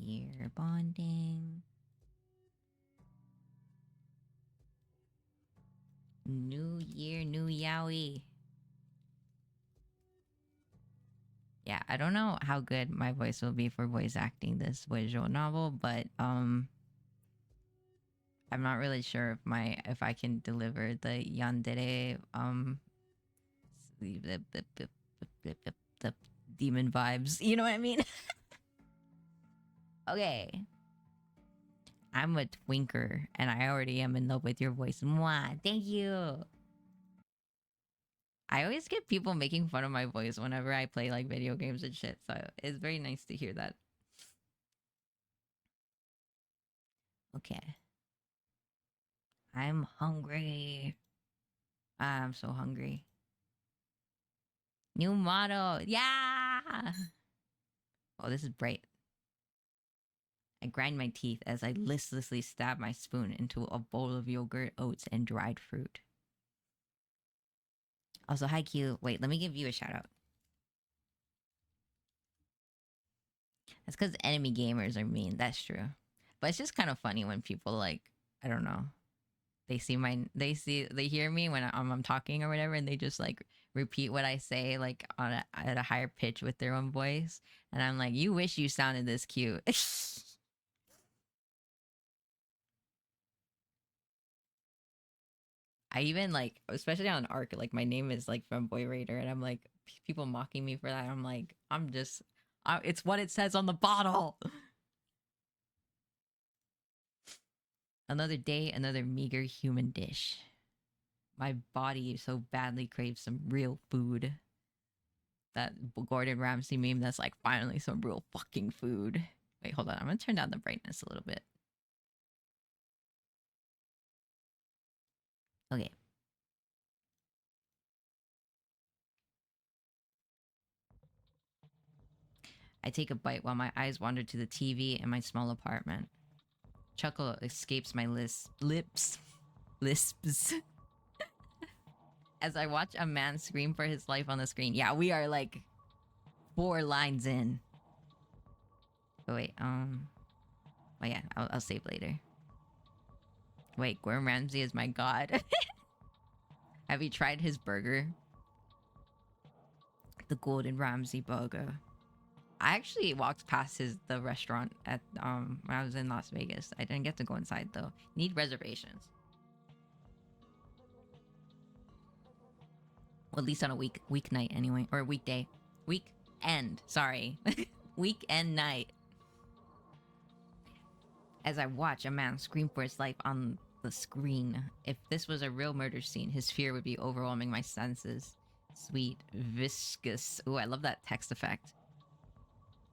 Fearbonding. New year, new yaoi. Yeah, I don't know how good my voice will be for voice acting this visual novel, but I'm not really sure if I can deliver the yandere the, the demon vibes. You know what I mean? Okay. I'm a twinker and I already am in love with your voice. Mwah, thank you. I always get people making fun of my voice whenever I play like video games and shit. So it's very nice to hear that. Okay. I'm hungry. I'm so hungry. New model. Yeah. Oh, this is bright. I grind my teeth as I listlessly stab my spoon into a bowl of yogurt, oats, and dried fruit. Also, hi Q. Wait, let me give you a shout out. That's because enemy gamers are mean. That's true. But it's just kind of funny when people like, I don't know, they hear me when I'm talking or whatever, and they just like repeat what I say like at a higher pitch with their own voice, and I'm like, you wish you sounded this cute. I even like, especially on Arc, like my name is like from Boy Raider, and I'm like, people mocking me for that. I'm like, it's what it says on the bottle. Another day, another meager human dish. My body so badly craves some real food. That Gordon Ramsay meme that's like, finally some real fucking food. Wait, hold on. I'm gonna turn down the brightness a little bit. Okay. I take a bite while my eyes wander to the TV in my small apartment. Chuckle escapes my lips. Lisps. As I watch a man scream for his life on the screen. Yeah, we are like 4 lines in. Oh wait, oh yeah, I'll save later. Wait, Gordon Ramsay is my god. Have you tried his burger? The Gordon Ramsay burger. I actually walked past the restaurant at when I was in Las Vegas. I didn't get to go inside though. Need reservations. Well, at least on a weeknight anyway, or a weekday, weekend. Sorry, weekend night. As I watch a man scream for his life on the screen. If this was a real murder scene, his fear would be overwhelming my senses. Sweet, viscous. Ooh, I love that text effect.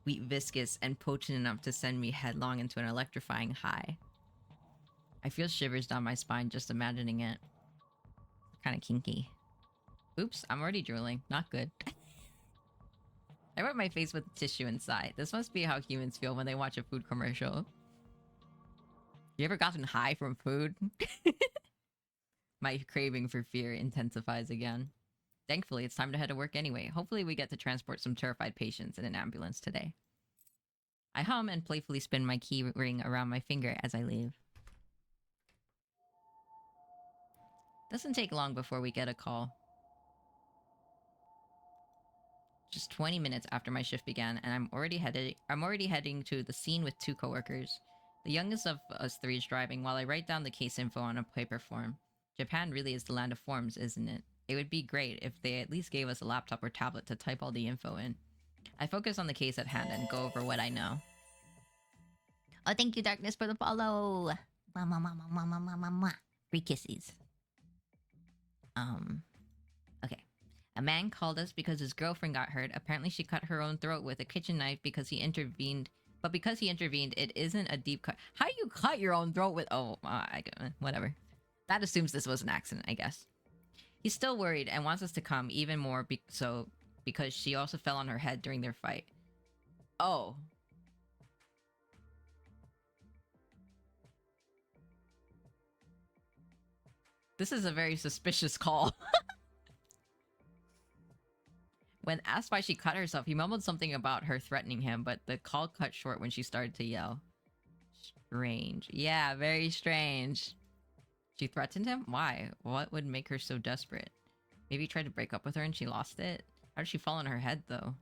Sweet, viscous, and potent enough to send me headlong into an electrifying high. I feel shivers down my spine just imagining it. Kind of kinky. Oops, I'm already drooling. Not good. I wet my face with tissue inside. This must be how humans feel when they watch a food commercial. You ever gotten high from food? My craving for fear intensifies again. Thankfully, it's time to head to work anyway. Hopefully we get to transport some terrified patients in an ambulance today. I hum and playfully spin my key ring around my finger as I leave. Doesn't take long before we get a call. Just 20 minutes after my shift began, and I'm already heading to the scene with 2 coworkers. The youngest of us 3 is driving while I write down the case info on a paper form. Japan really is the land of forms, isn't it? It would be great if they at least gave us a laptop or tablet to type all the info in. I focus on the case at hand and go over what I know. Oh, thank you, Darkness, for the follow! Mwah, mwah, mwah, mwah, mwah, mwah, mwah, mwah. Free kisses. Okay. A man called us because his girlfriend got hurt. Apparently she cut her own throat with a kitchen knife because he intervened. But because he intervened, it isn't a deep cut. How do you cut your own throat with... Oh, whatever. That assumes this was an accident, I guess. He's still worried and wants us to come even more because she also fell on her head during their fight. Oh. This is a very suspicious call. When asked why she cut herself, he mumbled something about her threatening him, but the call cut short when she started to yell. Strange. Yeah, very strange. She threatened him? Why? What would make her so desperate? Maybe he tried to break up with her and she lost it? How did she fall on her head, though?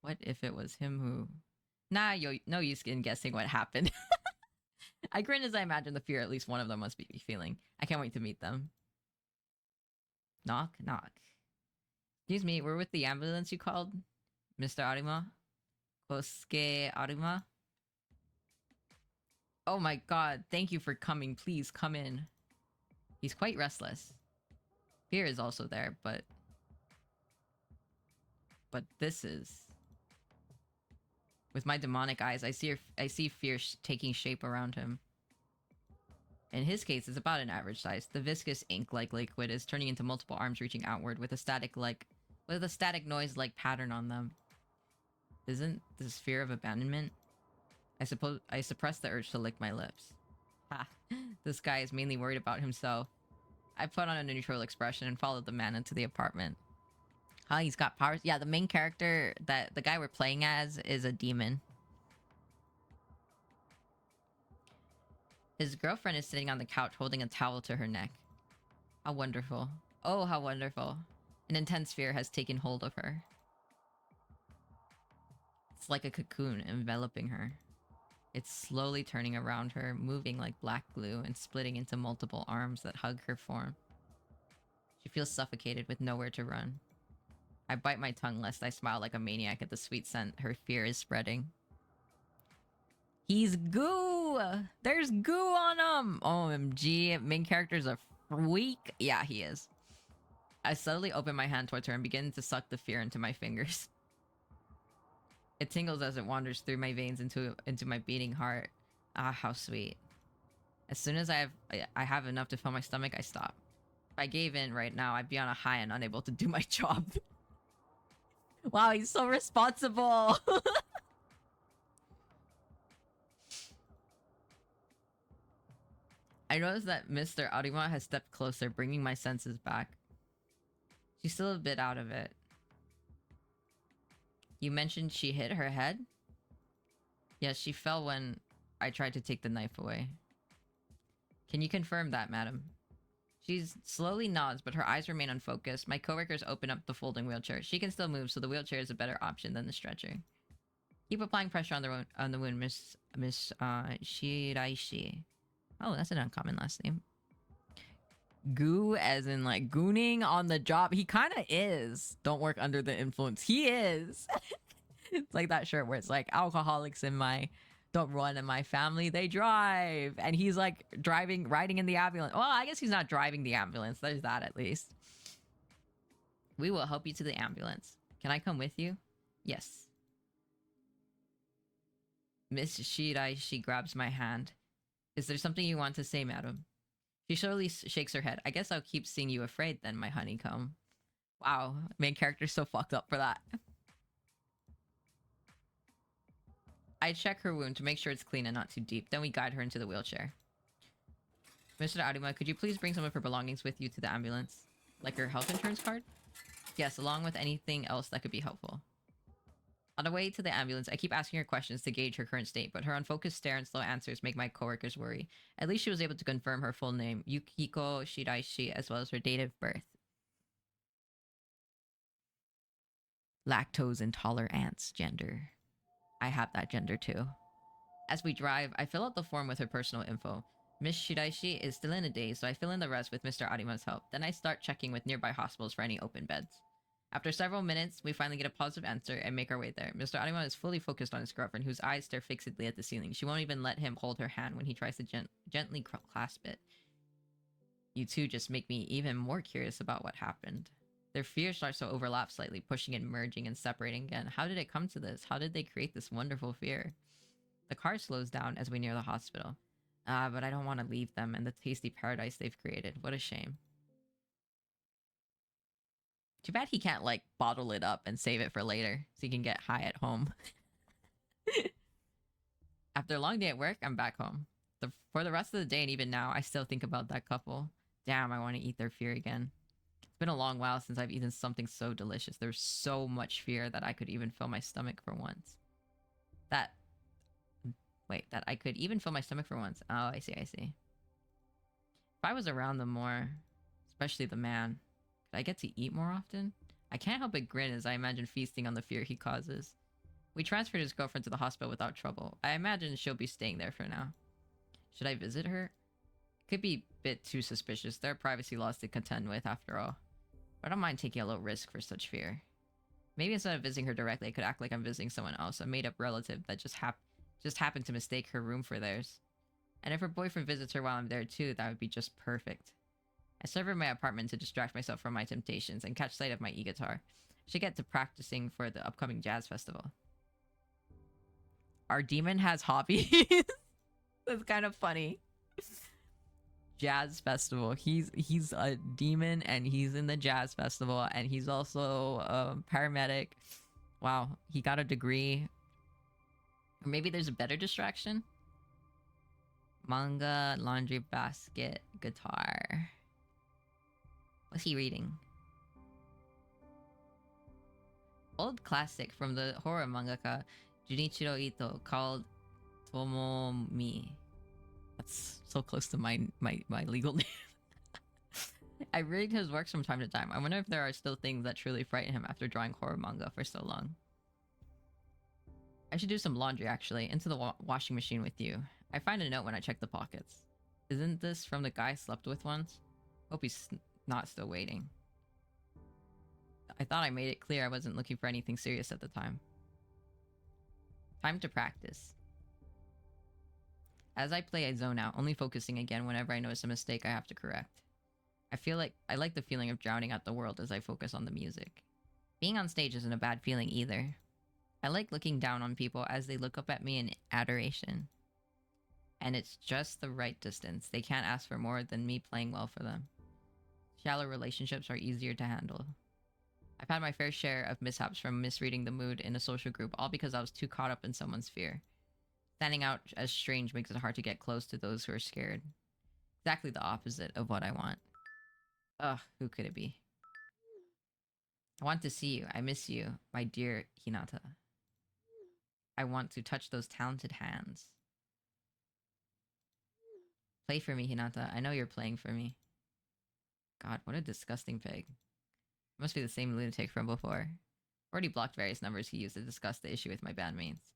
What if it was him who... Nah, no use in guessing what happened. I grin as I imagine the fear at least one of them must be feeling. I can't wait to meet them. Knock, knock. Excuse me, we're with the ambulance you called? Mr. Arima? Kosuke Arima? Oh my god, thank you for coming. Please, come in. He's quite restless. Fear is also there, but this is... With my demonic eyes, I see fear taking shape around him. In his case, it's about an average size. The viscous ink-like liquid is turning into multiple arms reaching outward with a static noise-like pattern on them. Isn't this fear of abandonment? I suppose I suppressed the urge to lick my lips. Ha! This guy is mainly worried about himself. I put on a neutral expression and followed the man into the apartment. Huh, he's got powers? Yeah, the main character, the guy we're playing as, is a demon. His girlfriend is sitting on the couch holding a towel to her neck. How wonderful. Oh, how wonderful. An intense fear has taken hold of her. It's like a cocoon enveloping her. It's slowly turning around her, moving like black glue and splitting into multiple arms that hug her form. She feels suffocated with nowhere to run. I bite my tongue lest I smile like a maniac at the sweet scent her fear is spreading. He's goo! There's goo on him! OMG, main character's a freak. Yeah, he is. I subtly open my hand towards her and begin to suck the fear into my fingers. It tingles as it wanders through my veins into my beating heart. Ah, how sweet. As soon as I have enough to fill my stomach, I stop. If I gave in right now, I'd be on a high and unable to do my job. Wow, he's so responsible! I noticed that Mr. Arima has stepped closer, bringing my senses back. She's still a bit out of it. You mentioned she hit her head? Yes, she fell when I tried to take the knife away. Can you confirm that, madam? She slowly nods, but her eyes remain unfocused. My coworkers open up the folding wheelchair. She can still move, so the wheelchair is a better option than the stretcher. Keep applying pressure on the wound, Miss Shiraishi. Oh, that's an uncommon last name. Goo, as in like gooning on the job. He kind of is. Don't work under the influence. He is. It's like that shirt where it's like alcoholics in my... Don't run in my family, they drive. And he's like riding in the ambulance. Well, I guess he's not driving the ambulance. There's that at least. We will help you to the ambulance. Can I come with you? Yes. Miss Shirai, she grabs my hand. Is there something you want to say, madam? She slowly shakes her head. I guess I'll keep seeing you afraid then, my honeycomb. Wow, main character's so fucked up for that. I check her wound to make sure it's clean and not too deep. Then we guide her into the wheelchair. Mr. Arima, could you please bring some of her belongings with you to the ambulance? Like her health insurance card? Yes, along with anything else that could be helpful. On the way to the ambulance, I keep asking her questions to gauge her current state, but her unfocused stare and slow answers make my coworkers worry. At least she was able to confirm her full name, Yukiko Shiraishi, as well as her date of birth. Lactose intolerance gender. I have that gender too. As we drive, I fill out the form with her personal info. Miss Shiraishi is still in a daze, so I fill in the rest with Mr. Arima's help. Then I start checking with nearby hospitals for any open beds. After several minutes, we finally get a positive answer and make our way there. Mr. Arima is fully focused on his girlfriend, whose eyes stare fixedly at the ceiling. She won't even let him hold her hand when he tries to gently clasp it. You two just make me even more curious about what happened. Their fear starts to overlap slightly, pushing and merging and separating again. How did it come to this? How did they create this wonderful fear? The car slows down as we near the hospital. But I don't want to leave them and the tasty paradise they've created. What a shame. Too bad he can't, like, bottle it up and save it for later so he can get high at home. After a long day at work, I'm back home. For the rest of the day and even now, I still think about that couple. Damn, I want to eat their fear again. It's been a long while since I've eaten something so delicious. There's so much fear that I could even fill my stomach for once. That... Wait, that I could even fill my stomach for once. Oh, I see, I see. If I was around them more, especially the man, could I get to eat more often? I can't help but grin as I imagine feasting on the fear he causes. We transferred his girlfriend to the hospital without trouble. I imagine she'll be staying there for now. Should I visit her? Could be a bit too suspicious. There are privacy laws to contend with, after all. But I don't mind taking a little risk for such fear. Maybe instead of visiting her directly, I could act like I'm visiting someone else, a made-up relative that just happened to mistake her room for theirs. And if her boyfriend visits her while I'm there too, that would be just perfect. I serve her in my apartment to distract myself from my temptations and catch sight of my e-guitar. I should get to practicing for the upcoming jazz festival. Our demon has hobbies? That's kind of funny. Jazz festival. He's a demon and he's in the jazz festival and he's also a paramedic. Wow, he got a degree. Or maybe there's a better distraction? Manga, laundry basket, guitar. What's he reading? Old classic from the horror mangaka Junichiro Ito called Tomomi. That's so close to my legal name. I read his works from time to time. I wonder if there are still things that truly frighten him after drawing horror manga for so long. I should do some laundry, actually. Into the washing machine with you. I find a note when I check the pockets. Isn't this from the guy I slept with once? Hope he's not still waiting. I thought I made it clear I wasn't looking for anything serious at the time. Time to practice. As I play, I zone out, only focusing again whenever I notice a mistake I have to correct. I like the feeling of drowning out the world as I focus on the music. Being on stage isn't a bad feeling either. I like looking down on people as they look up at me in adoration. And it's just the right distance. They can't ask for more than me playing well for them. Shallow relationships are easier to handle. I've had my fair share of mishaps from misreading the mood in a social group, all because I was too caught up in someone's fear. Standing out as strange makes it hard to get close to those who are scared. Exactly the opposite of what I want. Ugh, who could it be? I want to see you. I miss you, my dear Hinata. I want to touch those talented hands. Play for me, Hinata. I know you're playing for me. God, what a disgusting pig. Must be the same lunatic from before. Already blocked various numbers he used to discuss the issue with my bandmates.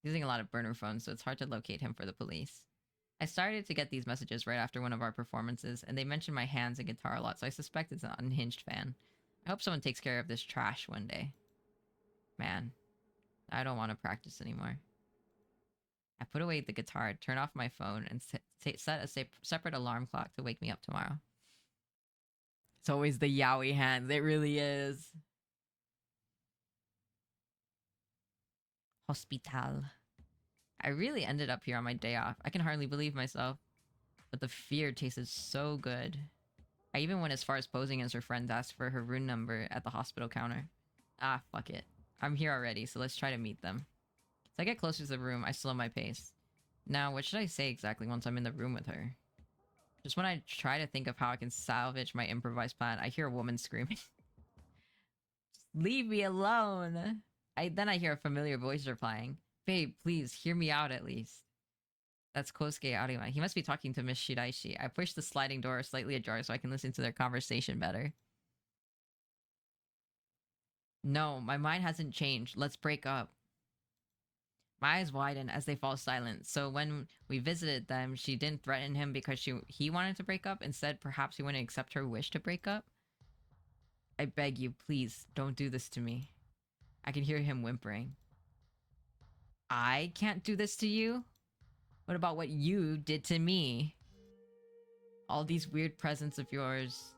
Using a lot of burner phones, so it's hard to locate him for the police. I started to get these messages right after one of our performances, and they mentioned my hands and guitar a lot, so I suspect it's an unhinged fan. I hope someone takes care of this trash one day. Man, I don't want to practice anymore. I put away the guitar, turn off my phone, and set a separate alarm clock to wake me up tomorrow. It's always the yaoi hands, it really is. Hospital. I really ended up here on my day off. I can hardly believe myself. But the fear tasted so good. I even went as far as posing as her friend to ask for her room number at the hospital counter. Ah, fuck it. I'm here already, so let's try to meet them. As I get closer to the room, I slow my pace. Now, what should I say exactly once I'm in the room with her? Just when I try to think of how I can salvage my improvised plan, I hear a woman screaming. Leave me alone! Then I hear a familiar voice replying. Babe, please, hear me out at least. That's Kosuke Arima. He must be talking to Miss Shiraishi. I push the sliding door slightly ajar so I can listen to their conversation better. No, my mind hasn't changed. Let's break up. My eyes widen as they fall silent. So when we visited them, she didn't threaten him because he wanted to break up. Instead, perhaps he wouldn't accept her wish to break up. I beg you, please, don't do this to me. I can hear him whimpering. I can't do this to you? What about what you did to me? All these weird presents of yours.